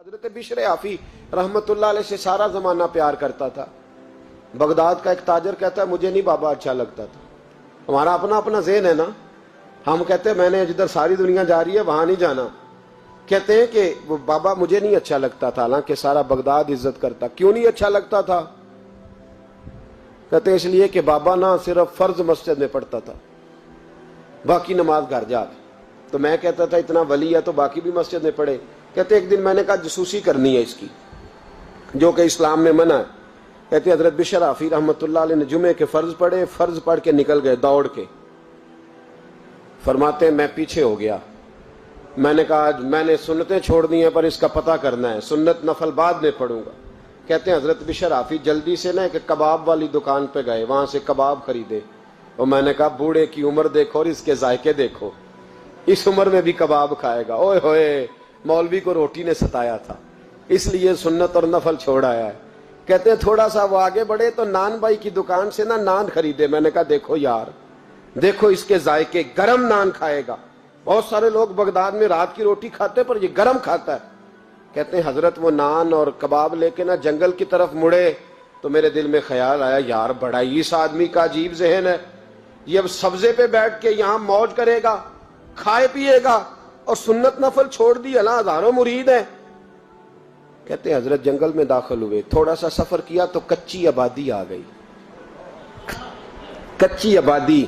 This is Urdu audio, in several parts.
حضرت بشر آفی رحمت اللہ علیہ سے سارا زمانہ پیار کرتا تھا۔ بغداد کا ایک تاجر کہتا ہے مجھے نہیں بابا اچھا لگتا تھا۔ ہمارا اپنا اپنا ذہن ہے نا، ہم کہتے ہیں میں نے جدھر ساری دنیا جا رہی ہے وہاں نہیں جانا، کہتے ہیں کہ وہ بابا مجھے نہیں اچھا لگتا تھا، حالانکہ سارا بغداد عزت کرتا۔ کیوں نہیں اچھا لگتا تھا؟ کہتے ہیں اس لیے کہ بابا نہ صرف فرض مسجد میں پڑھتا تھا، باقی نماز گھر جا کے۔ تو میں کہتا تھا اتنا ولی ہے تو باقی بھی مسجد میں پڑھے۔ کہتے ایک دن میں نے کہا جسوسی کرنی ہے اس کی، جو کہ اسلام میں منع ہے۔ کہتے حضرت بشر آفی رحمت اللہ علیہ نے جمعے کے فرض پڑھے، فرض پڑھ کے نکل گئے دوڑ کے۔ فرماتے ہیں میں پیچھے ہو گیا، میں نے کہا میں نے سنتیں چھوڑ دی ہیں پر اس کا پتہ کرنا ہے، سنت نفل بعد میں پڑھوں گا۔ کہتے ہیں حضرت بشر آفی جلدی سے نا ایک کباب والی دکان پہ گئے، وہاں سے کباب خریدے، اور میں نے کہا بوڑھے کی عمر دیکھو اور اس کے ذائقے دیکھو، اس عمر میں بھی کباب کھائے گا۔ اوئے ہوئے، مولوی کو روٹی نے ستایا تھا، اس لیے سنت اور نفل چھوڑ آیا ہے۔ کہتے ہیں تھوڑا سا وہ آگے بڑھے تو نان بھائی کی دکان سے نا نان خریدے۔ میں نے کہا دیکھو یار، دیکھو اس کے ذائقے، گرم نان کھائے گا۔ بہت سارے لوگ بغداد میں رات کی روٹی کھاتے پر یہ گرم کھاتا ہے۔ کہتے ہیں حضرت وہ نان اور کباب لے کے نا جنگل کی طرف مڑے تو میرے دل میں خیال آیا یار بڑا ہی اس آدمی کا عجیب ذہن ہے، یہ اب سبزے پہ بیٹھ کے یہاں موج کرے گا، کھائے پیے گا، اور سنت نفل چھوڑ دی، اللہ ہزاروں مرید ہیں۔ کہتے ہیں حضرت جنگل میں داخل ہوئے، تھوڑا سا سفر کیا تو کچی آبادی آ گئی۔ کچی آبادی،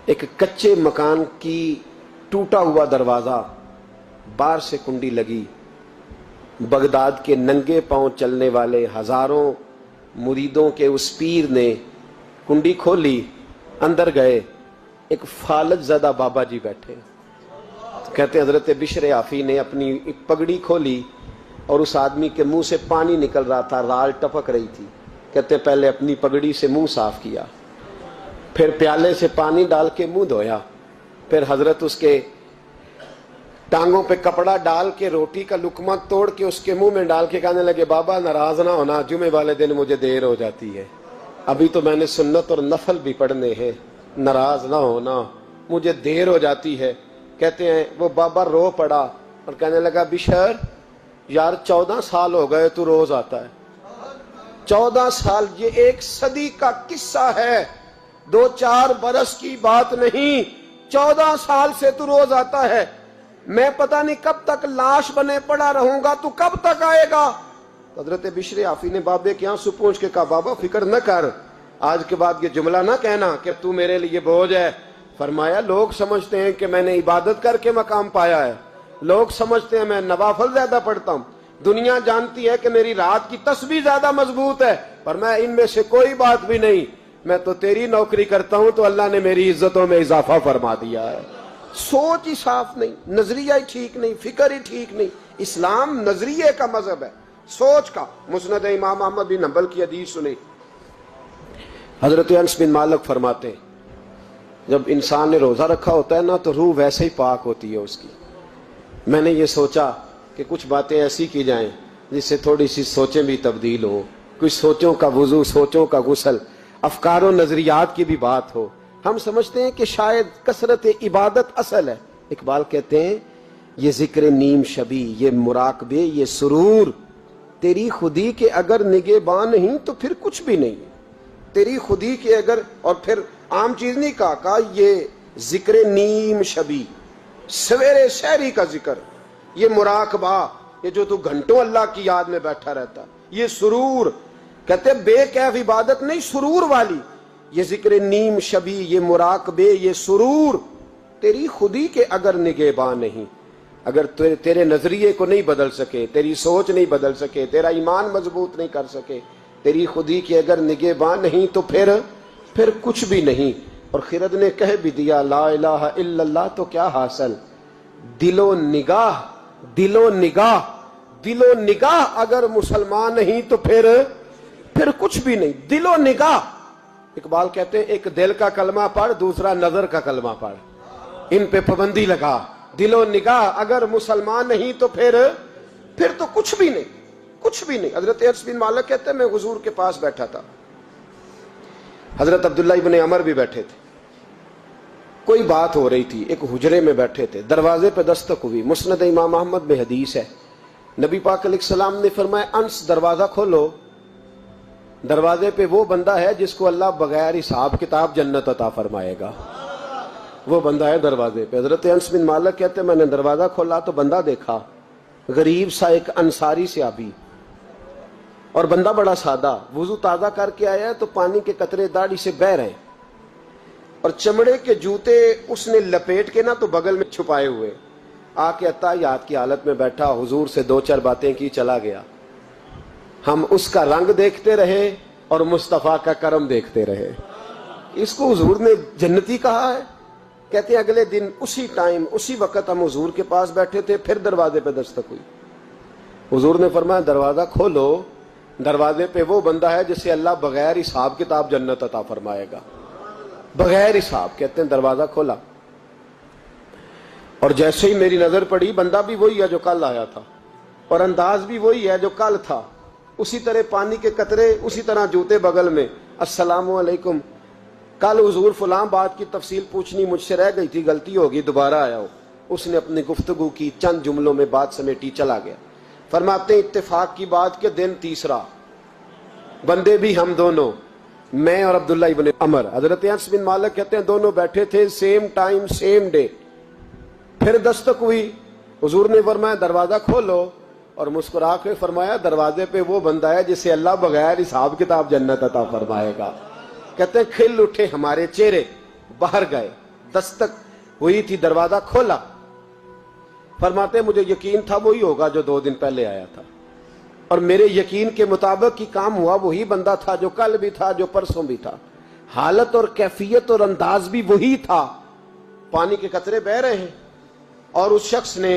ایک کچے مکان کی ٹوٹا ہوا دروازہ، باہر سے کنڈی لگی۔ بغداد کے ننگے پاؤں چلنے والے ہزاروں مریدوں کے اس پیر نے کنڈی کھولی، اندر گئے، ایک فالج زدہ بابا جی بیٹھے۔ کہتے ہیں حضرت بشر آفی نے اپنی پگڑی کھولی اور اس آدمی کے منہ سے پانی نکل رہا تھا، رال ٹپک رہی تھی۔ کہتے ہیں پہلے اپنی پگڑی سے منہ صاف کیا، پھر پیالے سے پانی ڈال کے منہ دھویا، پھر حضرت اس کے ٹانگوں پہ کپڑا ڈال کے روٹی کا لقمہ توڑ کے اس کے منہ میں ڈال کے کہنے لگے بابا ناراض نہ ہونا، جمعے والے دن مجھے دیر ہو جاتی ہے، ابھی تو میں نے سنت اور نفل بھی پڑھنے ہیں، ناراض نہ ہونا، مجھے دیر ہو جاتی ہے۔ کہتے ہیں وہ بابا رو پڑا اور کہنے لگا بشر یار 14 سال ہو گئے تو روز آتا ہے، 14 سال، یہ 1 صدی کا قصہ ہے، 2-4 برس کی بات نہیں، 14 سال سے تو روز آتا ہے، میں پتہ نہیں کب تک لاش بنے پڑا رہوں گا، تو کب تک آئے گا؟ حضرت بشر آفی نے بابے کے آنسو پوچھ کے کہا بابا فکر نہ کر، آج کے بعد یہ جملہ نہ کہنا کہ تو میرے لیے بوجھ ہے۔ فرمایا لوگ سمجھتے ہیں کہ میں نے عبادت کر کے مقام پایا ہے، لوگ سمجھتے ہیں میں نوافل زیادہ پڑھتا ہوں، دنیا جانتی ہے کہ میری رات کی تسبیح زیادہ مضبوط ہے، پر میں ان میں سے کوئی بات بھی نہیں، میں تو تیری نوکری کرتا ہوں تو اللہ نے میری عزتوں میں اضافہ فرما دیا ہے۔ سوچ ہی صاف نہیں، نظریہ ہی ٹھیک نہیں، فکر ہی ٹھیک نہیں۔ اسلام نظریے کا مذہب ہے، سوچ کا۔ مسند امام احمد بن حنبل کی حدیث سنی، حضرت انس بن مالک فرماتے ہیں جب انسان نے روزہ رکھا ہوتا ہے نا تو روح ویسے ہی پاک ہوتی ہے اس کی۔ میں نے یہ سوچا کہ کچھ باتیں ایسی کی جائیں جس سے تھوڑی سی سوچیں بھی تبدیل ہوں، کچھ سوچوں کا وضو، سوچوں کا غسل، افکار و نظریات کی بھی بات ہو۔ ہم سمجھتے ہیں کہ شاید کثرت عبادت اصل ہے۔ اقبال کہتے ہیں یہ ذکر نیم شبی، یہ مراقبے، یہ سرور، تیری خودی کے اگر نگہباں نہیں تو پھر کچھ بھی نہیں ہے، تیری خودی کے اگر، اور پھر عام چیز نہیں کہا یہ ذکر نیم شبی، سویرے شہری کا ذکر، یہ مراقبہ، یہ جو تو گھنٹوں اللہ کی یاد میں بیٹھا رہتا، یہ سرور، کہتے بے کیف عبادت نہیں، سرور والی، یہ ذکر نیم شبی، یہ مراقبے، یہ سرور، تیری خودی کے اگر نگہباں نہیں، اگر تیرے نظریے کو نہیں بدل سکے، تیری سوچ نہیں بدل سکے، تیرا ایمان مضبوط نہیں کر سکے، تیری خودی کے اگر نگہباں نہیں تو پھر کچھ بھی نہیں۔ اور خرد نے کہہ بھی دیا لا الہ الا اللہ تو کیا حاصل، دل و نگاہ، دل و نگاہ، دل و نگاہ اگر مسلمان نہیں تو پھر کچھ بھی نہیں، دل و نگاہ۔ اقبال کہتے ہیں ایک دل کا کلمہ پڑھ، دوسرا نظر کا کلمہ پڑھ، ان پہ پابندی لگا۔ دل و نگاہ اگر مسلمان نہیں تو پھر تو کچھ بھی نہیں، کچھ بھی نہیں۔ حضرت انس بن مالک کہتے ہیں میں حضور کے پاس بیٹھا تھا، حضرت عبداللہ ابن عمر بھی بیٹھے تھے، کوئی بات ہو رہی تھی، ایک حجرے میں بیٹھے تھے، دروازے پہ دستک ہوئی۔ مسند امام احمد میں حدیث ہے نبی پاک علیہ السلام نے فرمایا انس دروازہ کھولو، دروازے پہ وہ بندہ ہے جس کو اللہ بغیر حساب کتاب جنت عطا فرمائے گا، وہ بندہ ہے دروازے پہ۔ حضرت انس بن مالک کہتے ہیں میں نے دروازہ کھولا تو بندہ دیکھا، غریب سا ایک انصاری صحابی، اور بندہ بڑا سادہ، وضو تازہ کر کے آیا ہے تو پانی کے قطرے داڑھی سے بہہ رہے ہیں، اور چمڑے کے جوتے اس نے لپیٹ کے نا تو بغل میں چھپائے ہوئے، آ کے اتحیات کی حالت میں بیٹھا، حضور سے دو چار باتیں کی، چلا گیا۔ ہم اس کا رنگ دیکھتے رہے اور مصطفیٰ کا کرم دیکھتے رہے۔ اس کو حضور نے جنتی کہا ہے۔ کہتے ہیں اگلے دن اسی ٹائم اسی وقت ہم حضور کے پاس بیٹھے تھے، پھر دروازے پہ دستک ہوئی، حضور نے فرمایا دروازہ کھولو، دروازے پہ وہ بندہ ہے جسے اللہ بغیر حساب کتاب جنت عطا فرمائے گا، بغیر حساب۔ کہتے ہیں دروازہ کھولا، اور جیسے ہی میری نظر پڑی، بندہ بھی وہی ہے جو کل آیا تھا، اور انداز بھی وہی ہے جو کل تھا، اسی طرح پانی کے قطرے، اسی طرح جوتے بغل میں، السلام علیکم، کل حضور فلاں بات کی تفصیل پوچھنی مجھ سے رہ گئی تھی، غلطی ہوگی، دوبارہ آیا ہو۔ اس نے اپنی گفتگو کی، چند جملوں میں بات سمیٹی، چلا گیا۔ فرماتے ہیں اتفاق کی بات کہ دن تیسرا، بندے بھی ہم دونوں، میں اور عبداللہ ابن عمر۔ حضرت انس بن مالک کہتے ہیں دونوں بیٹھے تھے، سیم ٹائم سیم ڈے۔ پھر دستک ہوئی، حضور نے فرمایا دروازہ کھولو، اور مسکرا کے فرمایا دروازے پہ وہ بندہ ہے جسے اللہ بغیر حساب کتاب جنت عطا فرمائے گا۔ کہتے ہیں کھل اٹھے ہمارے چہرے، باہر گئے، دستک ہوئی تھی، دروازہ کھولا۔ فرماتے ہیں مجھے یقین تھا وہی ہوگا جو 2 دن پہلے آیا تھا، اور میرے یقین کے مطابق ہی کام ہوا، وہی بندہ تھا جو کل بھی تھا، جو پرسوں بھی تھا، حالت اور کیفیت اور انداز بھی وہی تھا۔ پانی کے قطرے بہ رہے ہیں، اور اس شخص نے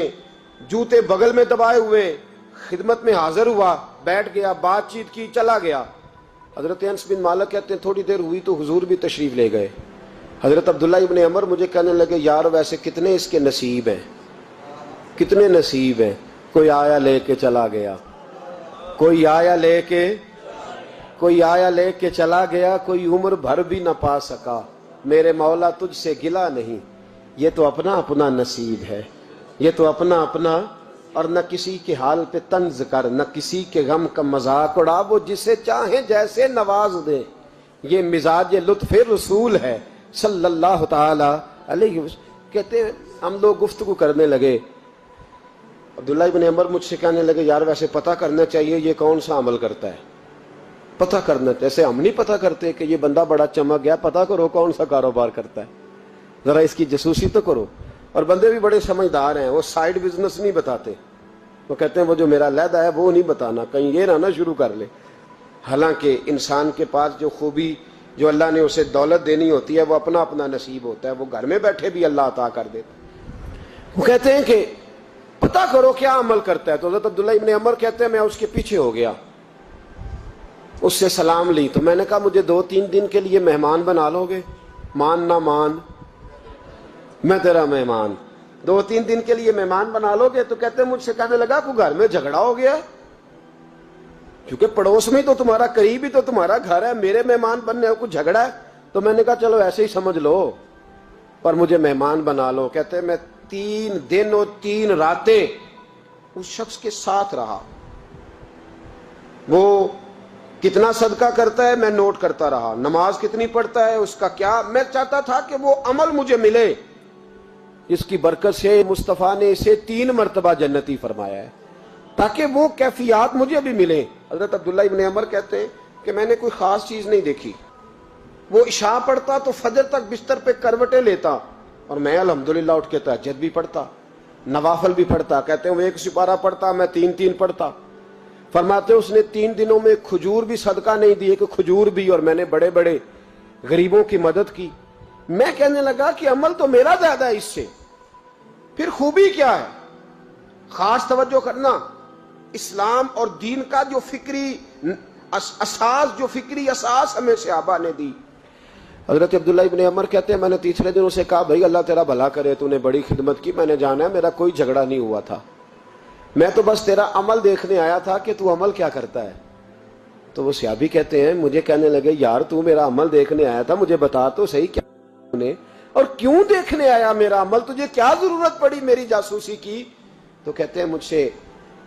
جوتے بغل میں دبائے ہوئے خدمت میں حاضر ہوا، بیٹھ گیا، بات چیت کی، چلا گیا۔ حضرت انس بن مالک کہتے ہیں تھوڑی دیر ہوئی تو حضور بھی تشریف لے گئے۔ حضرت عبداللہ ابن عمر مجھے کہنے لگے یار ویسے کتنے اس کے نصیب ہیں، کتنے نصیب ہیں، کوئی آیا لے کے چلا گیا، کوئی آیا لے کے چلا گیا، کوئی عمر بھر بھی نہ پا سکا، میرے مولا تجھ سے گلہ نہیں، یہ تو اپنا اپنا نصیب ہے، یہ تو اپنا اپنا، اور نہ کسی کے حال پہ طنز کر، نہ کسی کے غم کا مذاق اڑا، وہ جسے چاہیں جیسے نواز دے، یہ مزاج لطف رسول ہے صلی اللہ تعالی علیہ وسلم۔ کہتے ہیں ہم لوگ گفتگو کرنے لگے، عبداللہ ابن عمر مجھ سے کہنے لگے یار ویسے پتہ کرنا چاہیے یہ کون سا عمل کرتا ہے، پتہ کرنا، جیسے ہم نہیں پتہ کرتے کہ یہ بندہ بڑا چمک گیا، پتہ کرو کون سا کاروبار کرتا ہے، ذرا اس کی جاسوسی تو کرو۔ اور بندے بھی بڑے سمجھدار ہیں، وہ سائیڈ بزنس نہیں بتاتے، وہ کہتے ہیں وہ جو میرا علیحدہ ہے وہ نہیں بتانا، کہیں یہ نہ شروع کر لے۔ حالانکہ انسان کے پاس جو خوبی، جو اللہ نے اسے دولت دینی ہوتی ہے، وہ اپنا اپنا نصیب ہوتا ہے، وہ گھر میں بیٹھے بھی اللہ عطا کر دیتا۔ وہ کہتے ہیں کہ پتہ کرو کیا عمل کرتا ہے۔ تو حضرت عبداللہ ابن عمر کہتے ہیں میں اس کے پیچھے ہو گیا، اس سے سلام لی، تو میں نے کہا مجھے 2-3 دن کے لیے مہمان بنا لو گے؟ مان نہ مان، میں تیرا مہمان، 2-3 دن کے لیے مہمان بنا لو گے؟ تو کہتے ہیں مجھ سے کہنے لگا کوئی گھر میں جھگڑا ہو گیا، کیونکہ پڑوس میں تو تمہارا، قریب ہی تو تمہارا گھر ہے، میرے مہمان بننے کو جھگڑا ہے؟ تو میں نے کہا چلو ایسے ہی سمجھ لو، پر مجھے مہمان بنا لو۔ کہتے ہیں میں 3 دن اور 3 راتیں اس شخص کے ساتھ رہا، وہ کتنا صدقہ کرتا ہے میں نوٹ کرتا رہا، نماز کتنی پڑھتا ہے، اس کا کیا، میں چاہتا تھا کہ وہ عمل مجھے ملے، اس کی برکت سے مصطفیٰ نے اسے 3 مرتبہ جنتی فرمایا ہے، تاکہ وہ کیفیات مجھے بھی ملیں۔ حضرت عبداللہ ابن عمر کہتے ہیں کہ میں نے کوئی خاص چیز نہیں دیکھی، وہ عشاء پڑھتا تو فجر تک بستر پہ کروٹیں لیتا، اور میں الحمدللہ اٹھ کے تہجد بھی پڑھتا، نوافل بھی پڑھتا۔ کہتے ہیں وہ 1 سپارہ پڑھتا، میں 3 پڑھتا۔ فرماتے اس نے 3 دنوں میں کھجور بھی صدقہ نہیں دیے کہ کھجور بھی، اور میں نے بڑے بڑے غریبوں کی مدد کی۔ میں کہنے لگا کہ عمل تو میرا زیادہ ہے اس سے، پھر خوبی کیا ہے؟ خاص توجہ کرنا، اسلام اور دین کا جو فکری اساس، جو فکری اساس ہمیں صحابہ نے دی۔ حضرت عبداللہ ابن عمر کہتے ہیں میں نے تیسرے دن اسے کہا بھائی اللہ تیرا بھلا کرے، تو نے بڑی خدمت کی، میں نے جانا ہے میرا کوئی جھگڑا نہیں ہوا تھا، میں تو بس تیرا عمل دیکھنے آیا تھا کہ تو عمل کیا کرتا ہے۔ تو وہ صحابی کہتے ہیں مجھے کہنے لگے یار تو میرا عمل دیکھنے آیا تھا، مجھے بتا تو صحیح کیا نے، اور کیوں دیکھنے آیا میرا عمل، تجھے کیا ضرورت پڑی میری جاسوسی کی؟ تو کہتے ہیں مجھ سے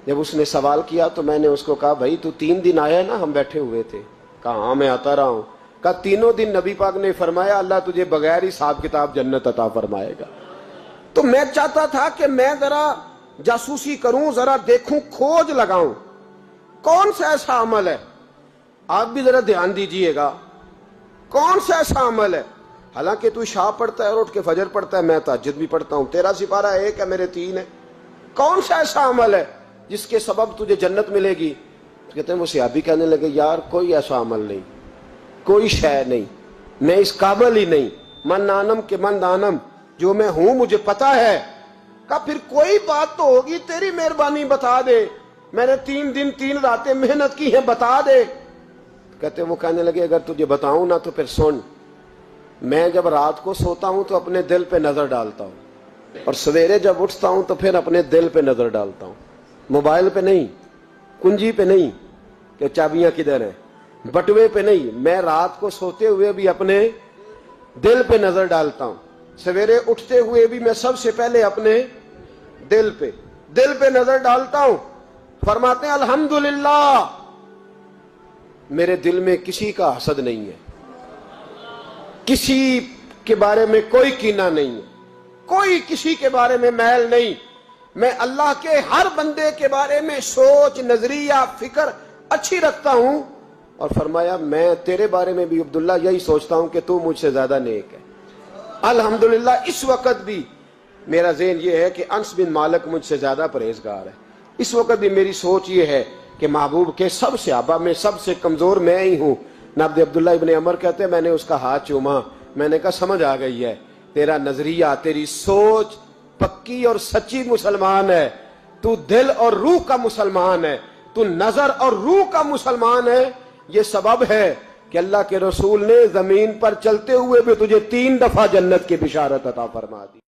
جب اس نے سوال کیا تو میں نے اس کو کہا بھائی تو 3 دن آیا نا ہم بیٹھے ہوئے تھے؟ کہا ہاں میں آتا رہا ہوں۔ کہا 3 دن نبی پاک نے فرمایا اللہ تجھے بغیر حساب کتاب جنت عطا فرمائے گا۔ تو میں چاہتا تھا کہ میں ذرا جاسوسی کروں، ذرا دیکھوں، کھوج لگاؤں کون سا ایسا عمل ہے، آپ بھی ذرا دھیان دیجئے گا، کون سا ایسا عمل ہے، حالانکہ تو عشاء پڑھتا ہے اور اٹھ کے فجر پڑھتا ہے، میں تہجد بھی پڑھتا ہوں، تیرا سپارہ 1 ہے میرے 3 ہے، کون سا ایسا عمل ہے جس کے سبب تجھے جنت ملے گی؟ کہتے ہیں وہ صحابی کہنے لگے یار کوئی ایسا عمل نہیں، کوئی شے نہیں، میں اس قابل ہی نہیں، من نانم کے من دانم، جو میں ہوں مجھے پتا ہے۔ کہا پھر کوئی بات تو ہوگی، تیری مہربانی بتا دے، میں نے 3 دن 3 راتیں محنت کی ہیں، بتا دے۔ کہتے ہیں وہ کہنے لگے اگر تجھے بتاؤں نا تو پھر سن، میں جب رات کو سوتا ہوں تو اپنے دل پہ نظر ڈالتا ہوں، اور سویرے جب اٹھتا ہوں تو پھر اپنے دل پہ نظر ڈالتا ہوں، موبائل پہ نہیں، کنجی پہ نہیں کہ چابیاں کدھر ہیں، بٹوے پہ نہیں، میں رات کو سوتے ہوئے بھی اپنے دل پہ نظر ڈالتا ہوں، سویرے اٹھتے ہوئے بھی میں سب سے پہلے اپنے دل پہ نظر ڈالتا ہوں۔ فرماتے ہیں الحمدللہ میرے دل میں کسی کا حسد نہیں ہے، کسی کے بارے میں کوئی کینہ نہیں ہے، کوئی کسی کے بارے میں میل نہیں، میں اللہ کے ہر بندے کے بارے میں سوچ، نظریہ، فکر اچھی رکھتا ہوں۔ اور فرمایا میں تیرے بارے میں بھی عبداللہ یہی سوچتا ہوں کہ تو مجھ سے زیادہ نیک ہے۔ الحمدللہ اس وقت بھی میرا ذہن یہ ہے کہ انس بن مالک مجھ سے زیادہ پرہیزگار ہے، اس وقت بھی میری سوچ یہ ہے کہ محبوب کے سب صحابہ میں سب سے کمزور میں ہی ہوں۔ نابد عبداللہ ابن عمر کہتے ہیں میں نے اس کا ہاتھ چوما، میں نے کہا سمجھ آ گئی ہے، تیرا نظریہ، تیری سوچ پکی اور سچی مسلمان ہے، تو دل اور روح کا مسلمان ہے، تو نظر اور روح کا مسلمان ہے۔ یہ سبب ہے کہ اللہ کے رسول نے زمین پر چلتے ہوئے بھی تجھے 3 دفعہ جنت کی بشارت عطا فرما دی۔